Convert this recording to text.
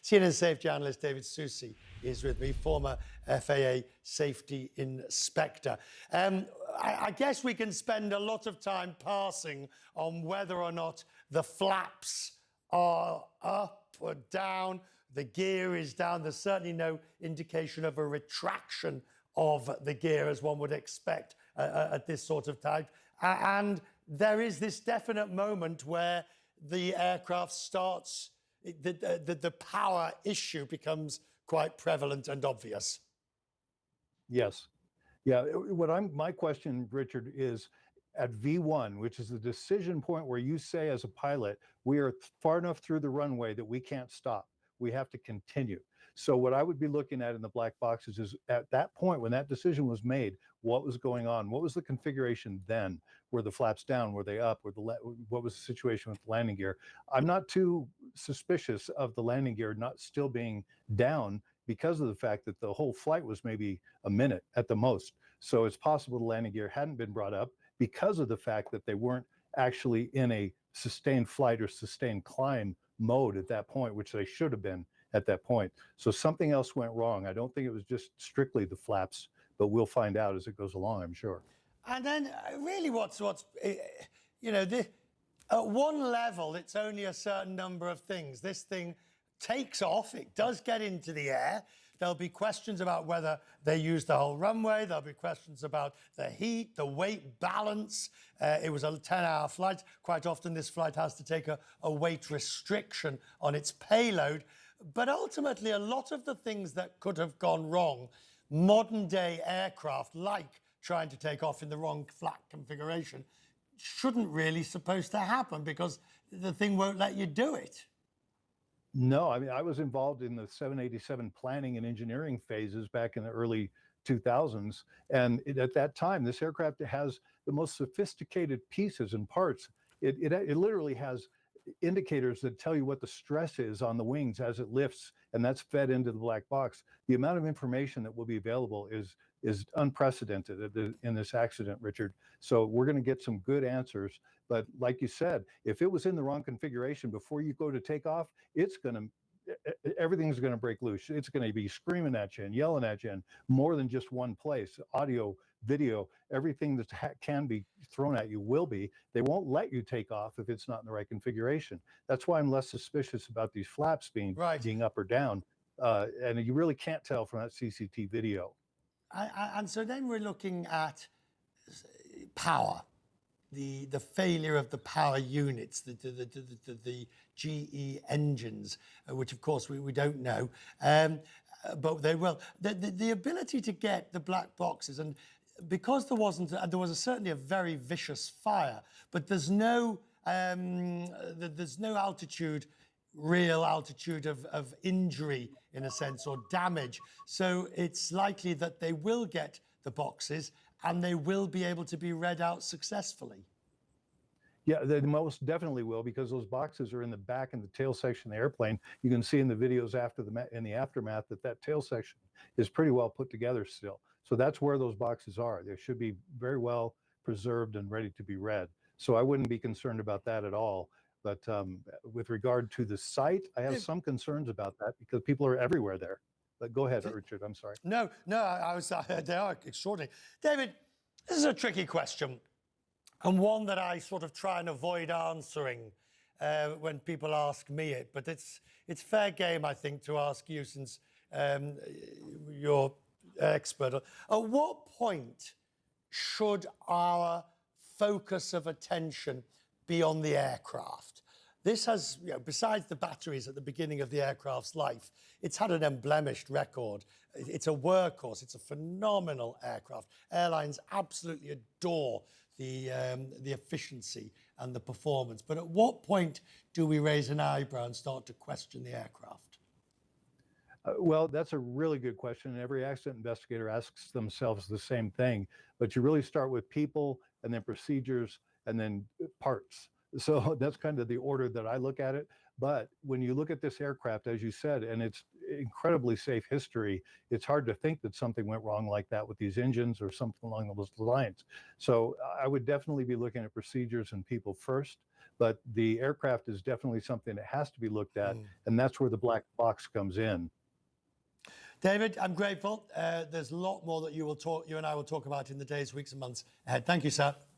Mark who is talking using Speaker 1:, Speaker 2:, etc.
Speaker 1: CNN safety analyst David Susi is with me, former FAA safety inspector. I guess we can spend a lot of time parsing on whether or not the flaps are up or down, the gear is down. There's certainly no indication of a retraction of the gear as one would expect at this sort of time. And there is this definite moment where the aircraft starts, the power issue becomes quite prevalent and obvious.
Speaker 2: Yes. Yeah. My question, Richard, is at V1, which is the decision point where you say as a pilot, we are far enough through the runway that we can't stop. We have to continue. So what I would be looking at in the black boxes is at that point when that decision was made, what was going on? What was the configuration then? Were the flaps down? Were they up? What was the situation with the landing gear? I'm not too suspicious of the landing gear not still being down because of the fact that the whole flight was maybe a minute at the most. So it's possible the landing gear hadn't been brought up because of the fact that they weren't actually in a sustained flight or sustained climb mode at that point, which they should have been at that point. So something else went wrong. I don't think it was just strictly the flaps, but we'll find out as it goes along, I'm sure.
Speaker 1: And then really at one level, it's only a certain number of things. This thing takes off, it does get into the air. There'll be questions about whether they use the whole runway. There'll be questions about the heat, the weight balance. It was a 10-hour flight. Quite often this flight has to take a weight restriction on its payload. But ultimately, a lot of the things that could have gone wrong, modern day aircraft, like trying to take off in the wrong flat configuration, shouldn't really supposed to happen because the thing won't let you do it.
Speaker 2: No, I mean, I was involved in the 787 planning and engineering phases back in the early 2000s. And at that time, this aircraft has the most sophisticated pieces and parts. It literally has indicators that tell you what the stress is on the wings as it lifts, and that's fed into the black box. The amount of information that will be available is unprecedented in this accident, Richard. So we're going to get some good answers. But like you said, if it was in the wrong configuration before you go to takeoff, everything's going to break loose. It's going to be screaming at you and yelling at you in more than just one place. Audio, video, everything that can be thrown at you will be. They won't let you take off if it's not in the right configuration. That's why I'm less suspicious about these flaps being up or down. And you really can't tell from that CCTV video.
Speaker 1: And so then we're looking at power. The failure of the power units, the GE engines, which of course we don't know, but they will. The ability to get the black boxes, and because there was certainly a very vicious fire, but there's no real altitude of injury in a sense or damage. So it's likely that they will get the boxes and they will be able to be read out successfully.
Speaker 2: Yeah, they most definitely will, because those boxes are in the back and the tail section of the airplane. You can see in the videos in the aftermath that tail section is pretty well put together still. So that's where those boxes are. They should be very well preserved and ready to be read. So I wouldn't be concerned about that at all. But with regard to the site, I have some concerns about that because people are everywhere there. But go ahead, Richard, I'm sorry.
Speaker 1: No, they are extraordinary. David, this is a tricky question, and one that I sort of try and avoid answering when people ask me it, but it's fair game, I think, to ask you since you're expert. At what point should our focus of attention be on the aircraft? This has, besides the batteries at the beginning of the aircraft's life, it's had an unblemished record. It's a workhorse. It's a phenomenal aircraft. Airlines absolutely adore the efficiency and the performance. But at what point do we raise an eyebrow and start to question the aircraft?
Speaker 2: Well, that's a really good question. And every accident investigator asks themselves the same thing. But you really start with people and then procedures and then parts. So that's kind of the order that I look at it. But when you look at this aircraft, as you said, and it's incredibly safe history, it's hard to think that something went wrong like that with these engines or something along those lines. So I would definitely be looking at procedures and people first. but the aircraft is definitely something that has to be looked at, and that's where the black box comes in.
Speaker 1: David, I'm grateful. There's a lot more that you and I will talk about in the days, weeks, and months ahead. Thank you, sir.